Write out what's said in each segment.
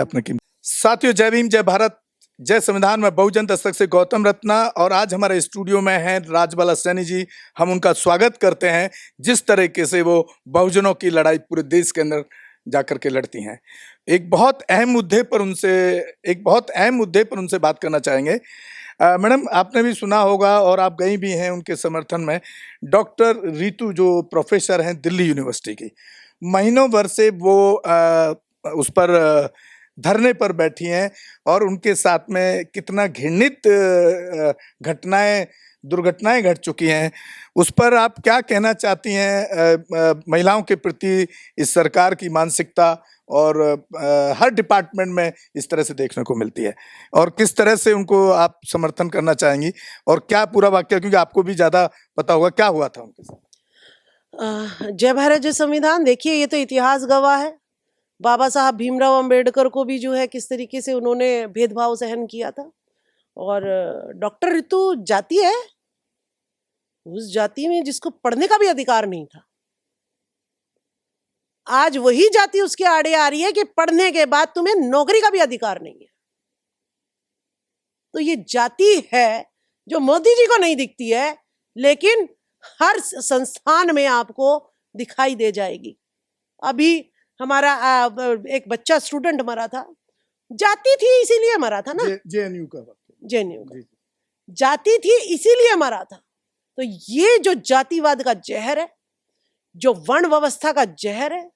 अपने की साथियों, जय भीम, जय भारत, जय संविधान में बहुजन दस्तक से गौतम रत्ना। और आज हमारे स्टूडियो में हैं राजबाला सैनी जी। हम उनका स्वागत करते हैं जिस तरीके से वो बहुजनों की लड़ाई पूरे देश के अंदर जाकर के लड़ती हैं। एक बहुत अहम मुद्दे पर उनसे बात करना चाहेंगे। मैडम, आपने भी सुना होगा और आप गई भी हैं उनके समर्थन में। डॉक्टर रितु जो प्रोफेसर हैं दिल्ली यूनिवर्सिटी की, महीनों भर से वो उस पर धरने पर बैठी हैं और उनके साथ में कितना घृणित दुर्घटनाएं घट चुकी हैं। उस पर आप क्या कहना चाहती हैं? महिलाओं के प्रति इस सरकार की मानसिकता और हर डिपार्टमेंट में इस तरह से देखने को मिलती है, और किस तरह से उनको आप समर्थन करना चाहेंगी और क्या पूरा वाक्य, क्योंकि आपको भी ज्यादा पता होगा क्या हुआ था उनके साथ। जय भारत जय संविधान। देखिए, ये तो इतिहास गवाह है। बाबा साहब भीमराव अंबेडकर को भी जो है किस तरीके से उन्होंने भेदभाव सहन किया था। और डॉक्टर रितु जाति है, उस जाति में जिसको पढ़ने का भी अधिकार नहीं था, आज वही जाति उसके आड़े आ रही है कि पढ़ने के बाद तुम्हें नौकरी का भी अधिकार नहीं है। तो ये जाति है जो मोदी जी को नहीं दिखती है, लेकिन हर संस्थान में आपको दिखाई दे जाएगी। अभी हमारा एक बच्चा स्टूडेंट मरा था, जाति थी इसीलिए मरा था ना। जेएनयू का जाति थी इसीलिए मरा था। तो ये जो जातिवाद का जहर है, जो वर्ण व्यवस्था का जहर है,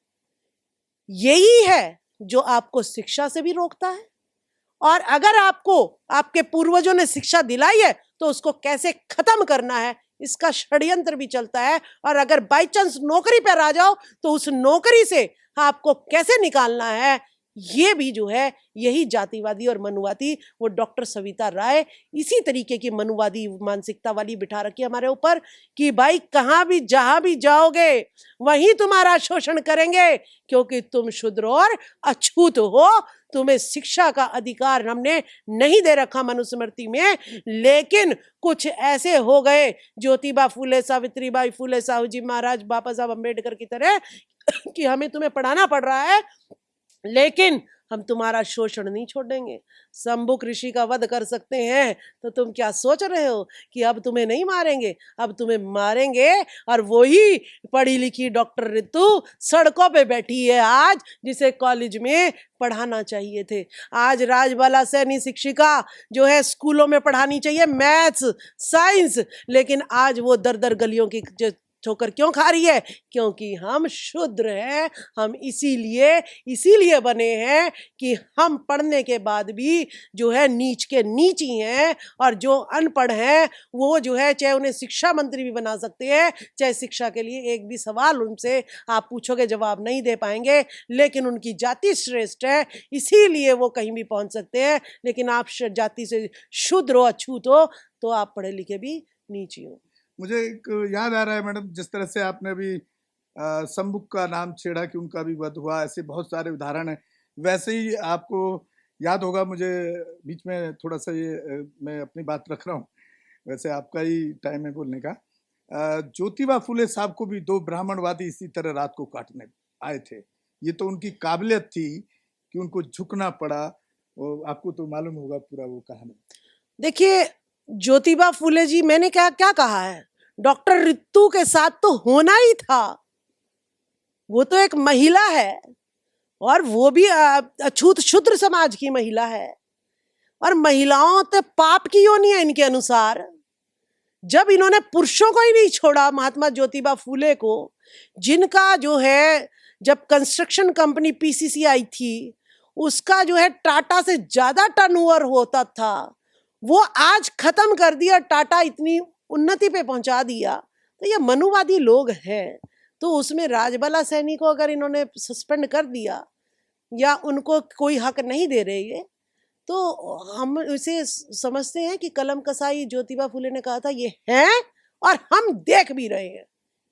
यही है जो आपको शिक्षा से भी रोकता है। और अगर आपको आपके पूर्वजों ने शिक्षा दिलाई है तो उसको कैसे खत्म करना है, इसका षड्यंत्र भी चलता है। और अगर बाई चांस नौकरी पर आ जाओ तो उस नौकरी से आपको कैसे निकालना है, ये भी जो है यही जातिवादी और मनुवादी, वो डॉक्टर सविता राय इसी तरीके की मनुवादी मानसिकता वाली बिठा रखी है हमारे ऊपर कि भाई कहाँ भी जहां भी जाओगे वहीं तुम्हारा शोषण करेंगे, क्योंकि तुम शूद्र और अछूत हो। तुम्हें शिक्षा का अधिकार हमने नहीं दे रखा मनुस्मृति में, लेकिन कुछ ऐसे हो गए ज्योतिबा फूले, सावित्रीबाई फूले, साहू जी महाराज, बाबा साहब अम्बेडकर की तरह कि हमें तुम्हें पढ़ाना पड़ रहा है लेकिन हम तुम्हारा शोषण नहीं छोड़ेंगे। शंभुक ऋषि का वध कर सकते हैं तो तुम क्या सोच रहे हो कि अब तुम्हें नहीं मारेंगे? अब तुम्हें मारेंगे। और वही पढ़ी लिखी डॉक्टर रितु सड़कों पे बैठी है आज, जिसे कॉलेज में पढ़ाना चाहिए थे। आज राजबाला सैनी शिक्षिका जो है स्कूलों में पढ़ानी चाहिए मैथ्स साइंस, लेकिन आज वो दर दर गलियों की ठोकर क्यों खा रही है? क्योंकि हम शूद्र हैं। हम इसीलिए बने हैं कि हम पढ़ने के बाद भी जो है नीच के नीच ही हैं। और जो अनपढ़ हैं वो जो है चाहे उन्हें शिक्षा मंत्री भी बना सकते हैं, चाहे शिक्षा के लिए एक भी सवाल उनसे आप पूछोगे जवाब नहीं दे पाएंगे, लेकिन उनकी जाति श्रेष्ठ है इसीलिए वो कहीं भी पहुंच सकते हैं। लेकिन आप जाति से शूद्र हो, अछूत हो, तो आप पढ़े लिखे भी नीच ही हो। मुझे एक याद आ रहा है मैडम, जिस तरह से आपने अभी शंभुक का नाम छेड़ा कि उनका भी वध हुआ, ऐसे बहुत सारे उदाहरण हैं। वैसे ही आपको याद होगा, मुझे बीच में थोड़ा सा ये मैं अपनी बात रख रहा हूँ, वैसे आपका ही टाइम है बोलने का। ज्योतिबा फूले साहब को भी दो ब्राह्मणवादी इसी तरह रात को काटने आए थे। ये तो उनकी काबिलियत थी कि उनको झुकना पड़ा। आपको तो मालूम होगा पूरा वो कहानी। देखिए, ज्योतिबा फूले जी, मैंने क्या क्या कहा है, डॉक्टर रितु के साथ तो होना ही था। वो तो एक महिला है और वो भी अछूत शूद्र समाज की महिला है, और महिलाओं तो पाप की योनि है इनके अनुसार। जब इन्होंने पुरुषों को ही नहीं छोड़ा, महात्मा ज्योतिबा फूले को, जिनका जो है जब कंस्ट्रक्शन कंपनी पीसीसी आई थी उसका जो है टाटा से ज्यादा टर्नओवर होता था, वो आज खत्म कर दिया, टाटा इतनी उन्नति पे पहुंचा दिया। तो ये मनुवादी लोग हैं। तो उसमें राजबाला सैनी को अगर इन्होंने सस्पेंड कर दिया या उनको कोई हक नहीं दे रहे ये, तो हम इसे समझते हैं कि कलम कसाई ज्योतिबा फूले ने कहा था ये है, और हम देख भी रहे हैं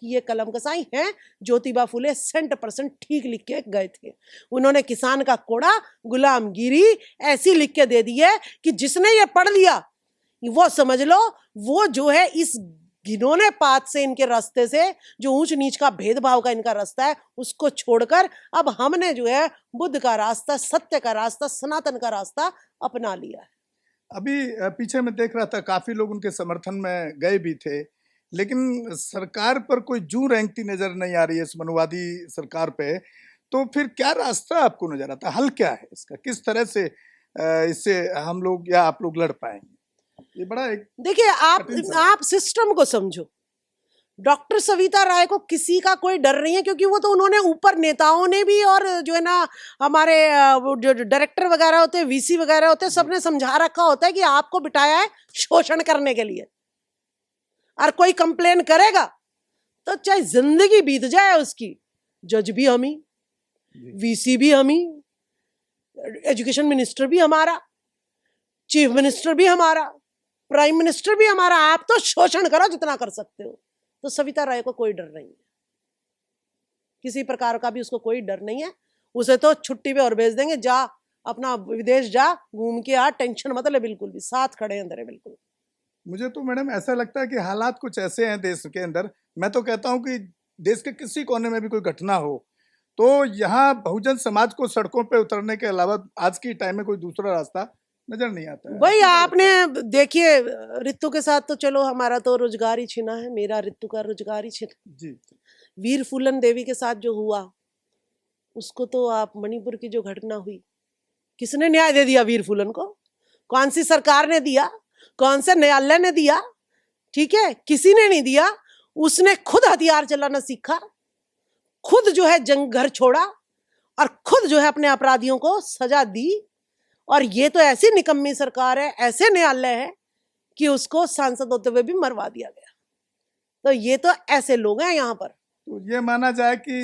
कि ये कलम कसाई हैं। ज्योतिबा फूले 100% ठीक लिख के गए थे। उन्होंने किसान का कोड़ा, गुलामगिरी ऐसी लिख के दे दी है कि जिसने ये पढ़ लिया वो समझ लो वो जो है इस घिनौने पात से, इनके रास्ते से, जो ऊंच नीच का भेदभाव का इनका रास्ता है, उसको छोड़कर अब हमने जो है बुद्ध का रास्ता, सत्य का रास्ता, सनातन का रास्ता अपना लिया है। अभी पीछे मैं देख रहा था काफी लोग उनके समर्थन में गए भी थे, लेकिन सरकार पर कोई जू रेंगती नजर नहीं आ रही है इस मनुवादी सरकार पे। तो फिर क्या रास्ता आपको नजर आता है, हल क्या है इसका, किस तरह से इससे हम लोग या आप लोग लड़ पाएंगे? ये बड़ा एक देखिए, आप सिस्टम को समझो। डॉक्टर सविता राय को किसी का कोई डर नहीं है, क्योंकि वो तो उन्होंने ऊपर नेताओं ने भी, और जो है ना हमारे जो डायरेक्टर वगैरह होते हैं, वीसी वगैरह होते हैं, सबने समझा रखा होता है कि आपको बिठाया है शोषण करने के लिए। और कोई कंप्लेन करेगा तो चाहे जिंदगी बीत जाए उसकी, जज भी हम ही, वीसी भी हम ही, एजुकेशन मिनिस्टर भी हमारा, चीफ मिनिस्टर भी हमारा, प्राइम मिनिस्टर भी हमारा। आप तो शोषण करो जितना कर सकते हो। तो सविता राय को कोई डर नहीं है, किसी प्रकार का भी उसको कोई डर नहीं है। उसे तो छुट्टी पे और भेज देंगे, जा अपना विदेश जा, घूम के आ, टेंशन मत ले, बिल्कुल भी साथ खड़े हैं तेरे। बिल्कुल। मुझे तो मैडम ऐसा लगता है कि हालात कुछ ऐसे हैं देश के अंदर, मैं तो कहता हूं कि देश के किसी कोने में भी कोई घटना हो तो यहाँ बहुजन समाज को सड़कों पे उतरने के अलावा आज की टाइम में कोई दूसरा रास्ता नजर नहीं आता है। भाई आपने देखिए, रितु के साथ तो चलो हमारा तो रोजगार ही छिना है, मेरा रितु का रोजगार ही छिना जी। वीर फूलन देवी के साथ जो हुआ, उसको तो आप, मणिपुर की जो घटना हुई, किसने न्याय दे दिया वीर फूलन को? कौन सी सरकार ने दिया? कौन से न्यायालय ने दिया? ठीक है, किसी ने नहीं दिया। उसने खुद हथियार चलाना सीखा, खुद जो है जंग घर छोड़ा, और खुद जो है अपने अपराधियों को सजा दी। और ये तो ऐसी निकम्मी सरकार है, ऐसे न्यायालय है कि उसको सांसद होते हुए भी मरवा दिया गया। तो ये तो ऐसे लोग हैं यहाँ पर। तो ये माना जाए कि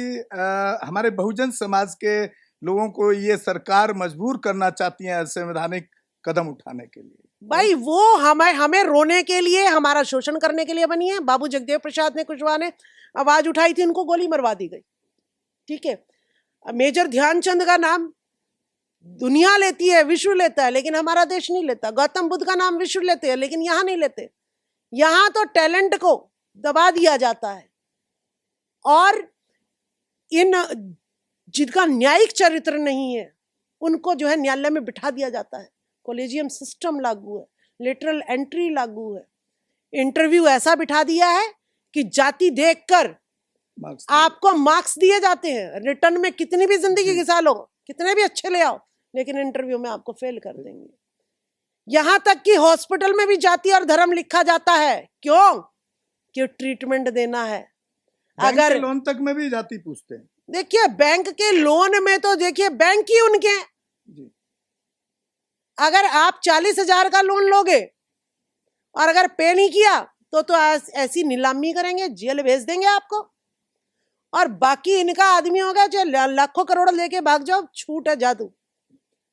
हमारे बहुजन समाज के लोगों को ये सरकार मजबूर करना चाहती है संवैधानिक कदम उठाने के लिए। भाई वो हमें रोने के लिए, हमारा शोषण करने के लिए बनी है। बाबू जगदेव प्रसाद ने, कुशवाहा ने आवाज उठाई थी, उनको गोली मरवा दी गई। ठीक है, मेजर ध्यानचंद का नाम दुनिया लेती है, विश्व लेता है, लेकिन हमारा देश नहीं लेता। गौतम बुद्ध का नाम विश्व लेते हैं, लेकिन यहाँ नहीं लेते। यहाँ तो टैलेंट को दबा दिया जाता है, और इन जिनका न्यायिक चरित्र नहीं है उनको जो है न्यायालय में बिठा दिया जाता है। कॉलेजियम सिस्टम लागू है, लेटरल एंट्री लागू है, इंटरव्यू ऐसा बिठा दिया है कि जाति देखकर आपको मार्क्स दिए जाते हैं। रिटर्न में कितनी भी जिंदगी घिसा लो, कितने भी अच्छे ले आओ, लेकिन इंटरव्यू में आपको फेल कर देंगे। यहां तक कि हॉस्पिटल में भी जाति और धर्म लिखा जाता है। क्यों? कि ट्रीटमेंट देना है। अगर लोन तक में भी जाति पूछते हैं। देखिए, बैंक के लोन में तो देखिए बैंक ही उनके हैं। अगर आप 40,000 का लोन लोगे और अगर पे नहीं किया तो ऐसी नीलामी करेंगे, जेल भेज देंगे आपको। और बाकी इनका आदमी होगा जो लाखों करोड़ लेके भाग जाओ, छूट है जादू।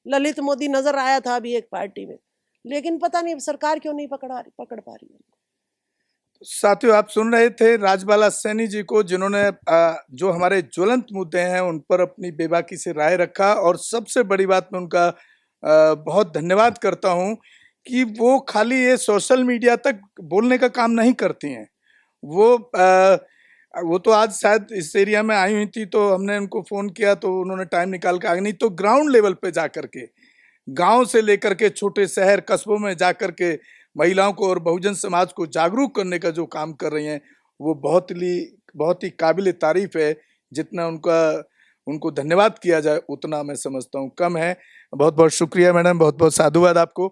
ललित मोदी नजर आया था अभी एक पार्टी में, लेकिन पता नहीं सरकार क्यों नहीं पकड़ पा रही है। साथियों, आप सुन रहे थे राजबाला सैनी जी को, जिन्होंने जो हमारे ज्वलंत मुद्दे हैं उन पर अपनी बेबाकी से राय रखा। और सबसे बड़ी बात, मैं उनका बहुत धन्यवाद करता हूं कि वो खाली ये सोशल मीडिया तक बोलने का काम नहीं करती हैं। वो तो आज शायद इस एरिया में आई हुई थी, तो हमने उनको फोन किया तो उन्होंने टाइम निकाल के आ गई। नहीं तो ग्राउंड लेवल पे जा करके, गांव से लेकर के छोटे शहर कस्बों में जा करके महिलाओं को और बहुजन समाज को जागरूक करने का जो काम कर रही हैं, वो बहुत ही काबिल तारीफ है। जितना उनको धन्यवाद किया जाए उतना मैं समझता हूँ कम है। बहुत बहुत शुक्रिया मैडम, बहुत बहुत साधुवाद आपको।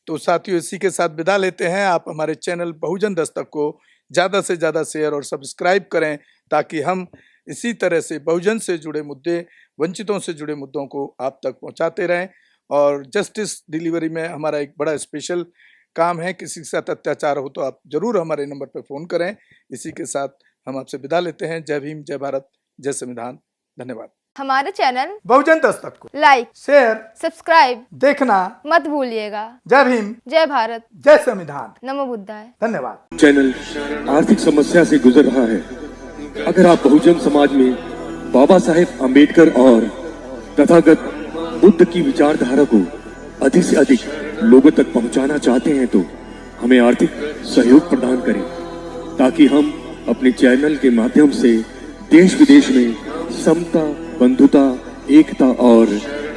तो साथियों, इसी के साथ विदा लेते हैं। आप हमारे चैनल बहुजन दस्तक को ज़्यादा से ज़्यादा शेयर और सब्सक्राइब करें, ताकि हम इसी तरह से बहुजन से जुड़े मुद्दे, वंचितों से जुड़े मुद्दों को आप तक पहुंचाते रहें। और जस्टिस डिलीवरी में हमारा एक बड़ा स्पेशल काम है। किसी के साथ अत्याचार हो तो आप जरूर हमारे नंबर पर फोन करें। इसी के साथ हम आपसे विदा लेते हैं। जय भीम, जय भारत, जय संविधान। धन्यवाद। हमारे चैनल बहुजन दस्तक को लाइक, शेयर, सब्सक्राइब देखना मत भूलिएगा। जय भीम, जय भारत, जय संविधान। नमो बुद्धाय। धन्यवाद। चैनल आर्थिक समस्या से गुजर रहा है। अगर आप बहुजन समाज में बाबा साहेब अम्बेडकर और तथागत बुद्ध की विचारधारा को अधिक से अधिक लोगों तक पहुंचाना चाहते हैं तो हमें आर्थिक सहयोग प्रदान करें, ताकि हम अपने चैनल के माध्यम से देश विदेश में समता, बंधुता, एकता और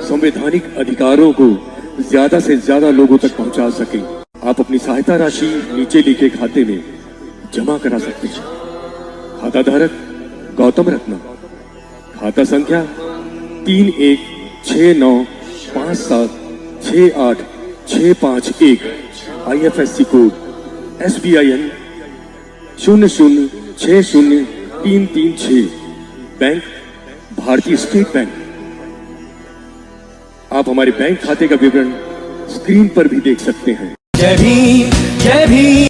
संवैधानिक अधिकारों को ज्यादा से ज्यादा लोगों तक पहुंचा सकें। आप अपनी सहायता राशि नीचे लिखे खाते में जमा करा सकते हैं। खाता धारक गौतम रत्ना, खाता संख्या 3169576865 IFSC कोड SBIN 0060336, बैंक भारतीय स्टेट बैंक। आप हमारे बैंक खाते का विवरण स्क्रीन पर भी देख सकते हैं। जय भीम, जय भीम।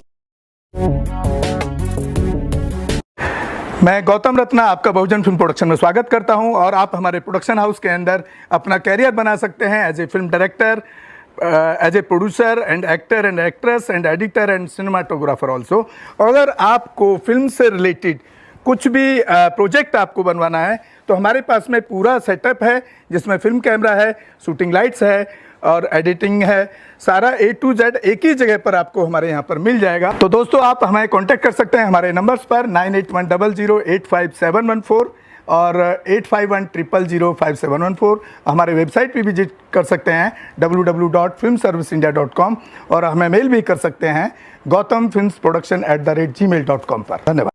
मैं गौतम रत्ना आपका बहुजन फिल्म प्रोडक्शन में स्वागत करता हूं और आप हमारे प्रोडक्शन हाउस के अंदर अपना कैरियर बना सकते हैं as a film director, as a producer and actor and actress and editor and cinematographer also. अगर आपको फिल्म से रिलेटेड कुछ भी प्रोजेक्ट आपको बनवाना है तो हमारे पास में पूरा सेटअप है, जिसमें फिल्म कैमरा है, शूटिंग लाइट्स है और एडिटिंग है। सारा A to Z एक ही जगह पर आपको हमारे यहाँ पर मिल जाएगा। तो दोस्तों आप हमें कांटेक्ट कर सकते हैं हमारे नंबर्स पर 9810085714 और 8510005714। हमारे वेबसाइट पे विजिट कर सकते हैं www.filmserviceindia.com और हमें मेल भी कर सकते हैं gautamfilmsproduction@gmail.com पर। धन्यवाद।